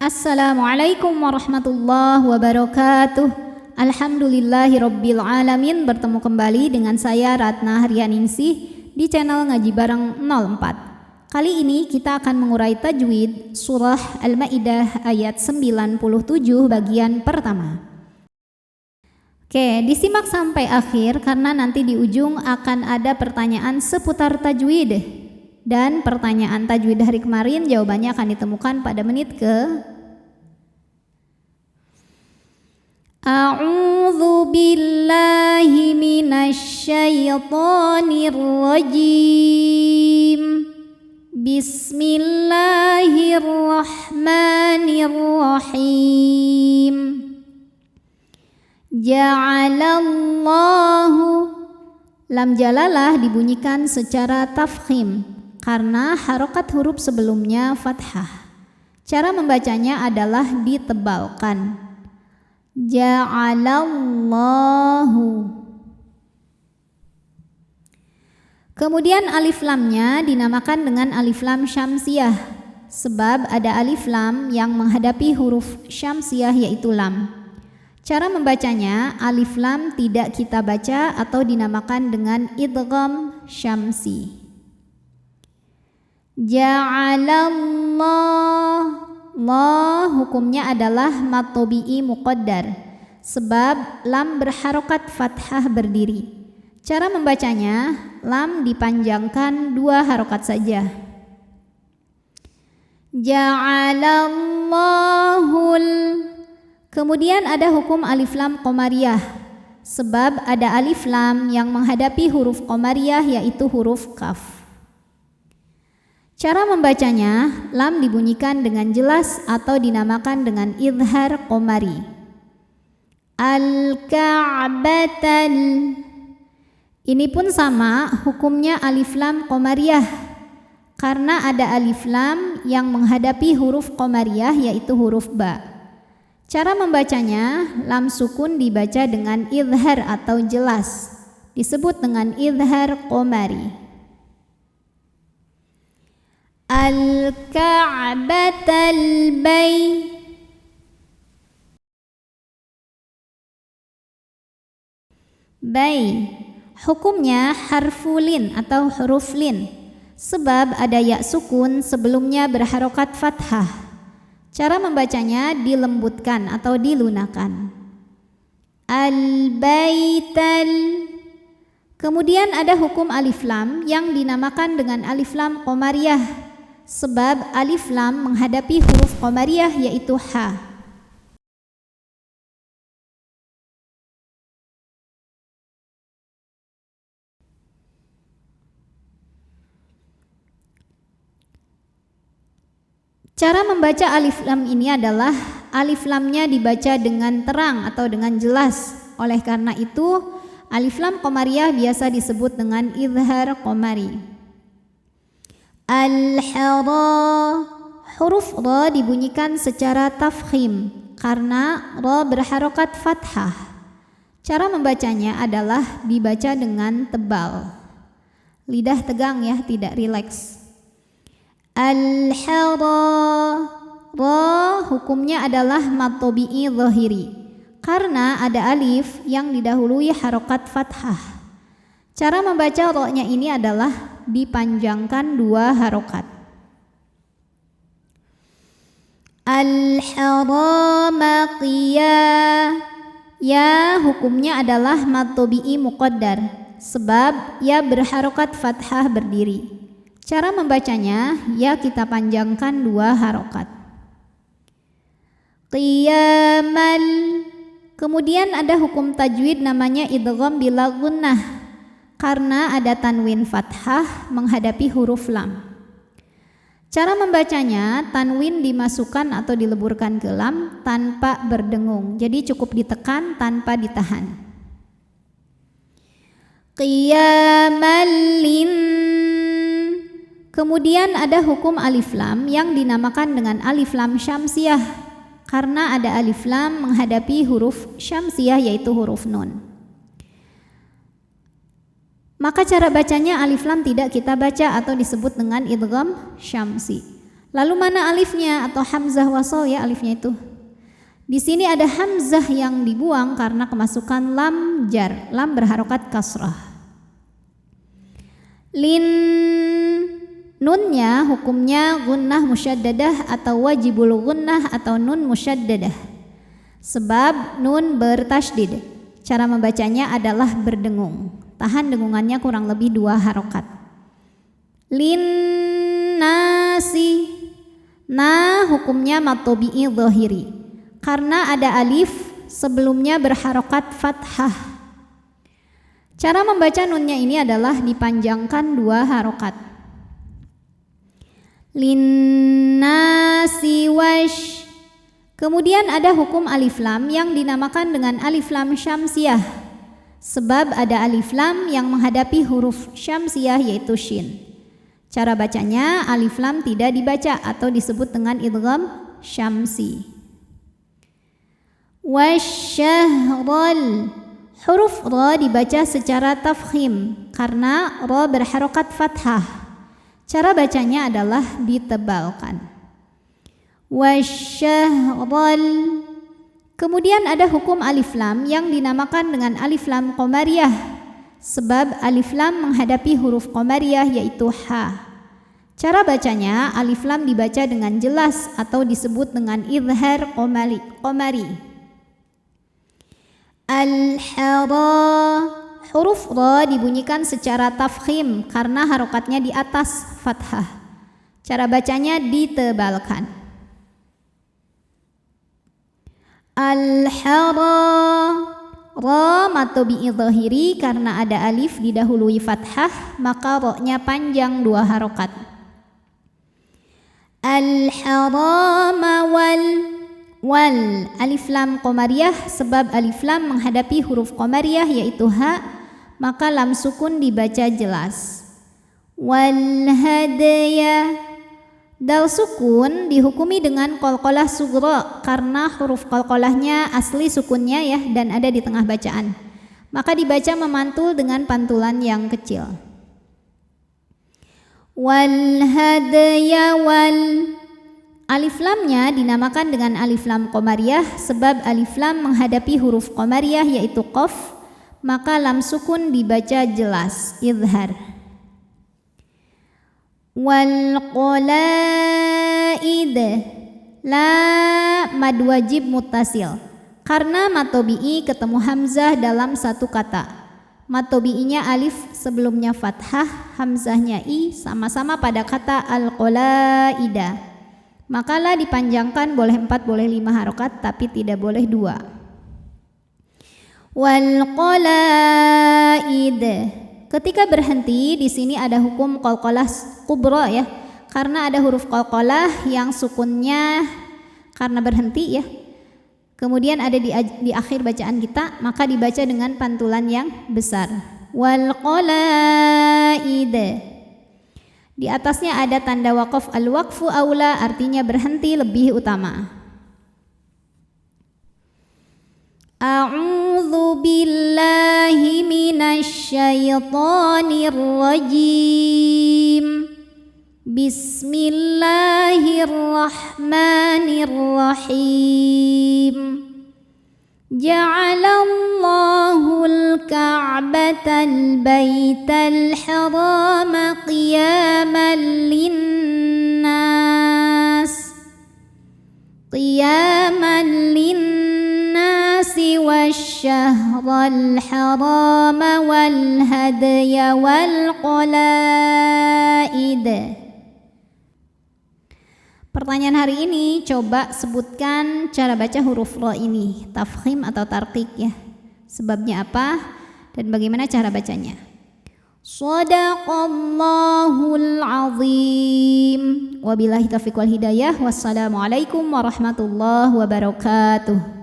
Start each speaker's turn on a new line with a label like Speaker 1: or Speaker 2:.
Speaker 1: Assalamualaikum warahmatullahi wabarakatuh. Alhamdulillahirabbil alamin. Bertemu kembali dengan saya Ratna Haryaningsih di channel Ngaji Bareng 04. Kali ini kita akan mengurai tajwid surah Al-Maidah ayat 97 bagian pertama. Oke, disimak sampai akhir karena nanti di ujung akan ada pertanyaan seputar tajwid. Dan pertanyaan tajwid hari kemarin jawabannya akan ditemukan pada menit ke A'udzu billahi minasyaitonir rajim. Bismillahirrahmanirrahim. Ja'alallahu. Lam jalalah dibunyikan secara tafkhim karena harokat huruf sebelumnya fathah. Cara membacanya adalah ditebalkan. Ja'alallahu. Kemudian alif lamnya dinamakan dengan alif lam syamsiyah, sebab ada alif lam yang menghadapi huruf syamsiyah yaitu lam. Cara membacanya, alif lam tidak kita baca atau dinamakan dengan idgham syamsi. Ja'alallah. Allah hukumnya adalah mad tabi'i muqaddar, sebab lam berharokat fathah berdiri. Cara membacanya, lam dipanjangkan 2 harokat saja. Ja'alallahul. Kemudian ada hukum alif lam qamariyah, sebab ada alif lam yang menghadapi huruf qamariyah yaitu huruf kaf. Cara membacanya, lam dibunyikan dengan jelas atau dinamakan dengan idhar qomari. Al-Ka'batal. Ini pun sama hukumnya alif lam qamariyah, karena ada alif lam yang menghadapi huruf qamariyah yaitu huruf ba. Cara membacanya, lam sukun dibaca dengan idhar atau jelas, disebut dengan idhar qomari. Al-Ka'batal Bay. Hukumnya harfulin atau huruf lin, sebab ada ya sukun sebelumnya berharokat fathah. Cara membacanya dilembutkan atau dilunakan. Al-Baital. Kemudian ada hukum alif lam yang dinamakan dengan alif lam qamariyah, sebab alif lam menghadapi huruf qamariyah yaitu ha. Cara membaca alif lam ini adalah alif lamnya dibaca dengan terang atau dengan jelas. Oleh karena itu, alif lam qamariyah biasa disebut dengan idhar qomari. Al-Hara. Huruf ra dibunyikan secara tafkhim karena ra berharokat fathah. Cara membacanya adalah dibaca dengan tebal. Lidah tegang ya, tidak rileks. Al-Hara. Ra hukumnya adalah mad tabi'i zahiri karena ada alif yang didahului harokat fathah. Cara membaca ro-nya ini adalah dipanjangkan 2 harokat. Al-Haramaqiyah. Ya hukumnya adalah mad tabi'i muqaddar, sebab ya berharokat fathah berdiri. Cara membacanya, ya kita panjangkan 2 harokat. Qiyamal. Kemudian ada hukum tajwid namanya idgham bila gunnah, karena ada tanwin fathah menghadapi huruf lam. Cara membacanya, tanwin dimasukkan atau dileburkan ke lam tanpa berdengung, jadi cukup ditekan tanpa ditahan. Qiyamalin. Kemudian ada hukum alif lam yang dinamakan dengan alif lam syamsiyah, karena ada alif lam menghadapi huruf syamsiyah yaitu huruf nun. Maka cara bacanya alif lam tidak kita baca atau disebut dengan idgham syamsi. Lalu mana alifnya atau hamzah wasol ya alifnya itu? Di sini ada hamzah yang dibuang karena kemasukan lam jar, lam berharokat kasrah. Lin, nunnya hukumnya gunnah musyaddadah atau wajibul gunnah atau nun musyaddadah. Sebab nun bertasydid. Cara membacanya adalah berdengung. Tahan dengungannya kurang lebih 2 harokat. Lin nasi. Nah hukumnya matobi'i zahiri. Karena ada alif sebelumnya berharokat fathah. Cara membaca nunnya ini adalah dipanjangkan 2 harokat. Linnasi wash. Kemudian ada hukum alif lam yang dinamakan dengan alif lam syamsiyah. Sebab ada alif lam yang menghadapi huruf syamsiyah yaitu shin. Cara bacanya alif lam tidak dibaca atau disebut dengan idgham syamsi. Wasyahral. Huruf ra dibaca secara tafkhim karena ra berharokat fathah. Cara bacanya adalah ditebalkan. Wasyahral. Kemudian ada hukum alif lam yang dinamakan dengan alif lam qamariyah. Sebab alif lam menghadapi huruf qamariyah yaitu ha. Cara bacanya alif lam dibaca dengan jelas atau disebut dengan izhar qamari. Al-hara. Huruf ra dibunyikan secara tafkhim karena harokatnya di atas fathah. Cara bacanya ditebalkan. Al-hara. Ra matobi'i zahiri karena ada alif didahului fathah maka ra-nya panjang 2 harokat. Al-harama wal alif lam qamariyah sebab alif lam menghadapi huruf qamariyah yaitu ha maka lam sukun dibaca jelas. Wal hadaya. Dal sukun dihukumi dengan qalqalah sughra karena huruf qalqalahnya asli sukunnya ya dan ada di tengah bacaan. Maka dibaca memantul dengan pantulan yang kecil. Wal hadaya wal. Alif lamnya dinamakan dengan alif lam qamariyah sebab alif lam menghadapi huruf qamariyah yaitu qaf, maka lam sukun dibaca jelas, izhar. Wal qalaid. La mad wajib muttasil karena matobi'i ketemu hamzah dalam satu kata. Matobi'inya alif sebelumnya fathah, hamzahnya i sama-sama pada kata al-qalaida. Maka la dipanjangkan boleh 4 boleh 5 harokat tapi tidak boleh 2. Wal qalaid. Ketika berhenti di sini ada hukum qalqalah kubra ya. Karena ada huruf qalqalah yang sukunnya karena berhenti ya. Kemudian ada di akhir bacaan kita, maka dibaca dengan pantulan yang besar. Wal qalaid. Di atasnya ada tanda waqaf, al-waqfu aula artinya berhenti lebih utama. A'udzu billahi minasy syaithanir rajim. Bismillahirrahmanirrahim. Ja'alallahul ka'batal baital harama qiyaman linnasi wasyahral harama wal hadya wal qalaid. Pertanyaan hari ini, coba sebutkan cara baca huruf ra ini, tafkhim atau tarqiq ya. Sebabnya apa dan bagaimana cara bacanya? Shadaqallahul azim. Wabillahi taufiq wal hidayah. Wassalamualaikum warahmatullahi wabarakatuh.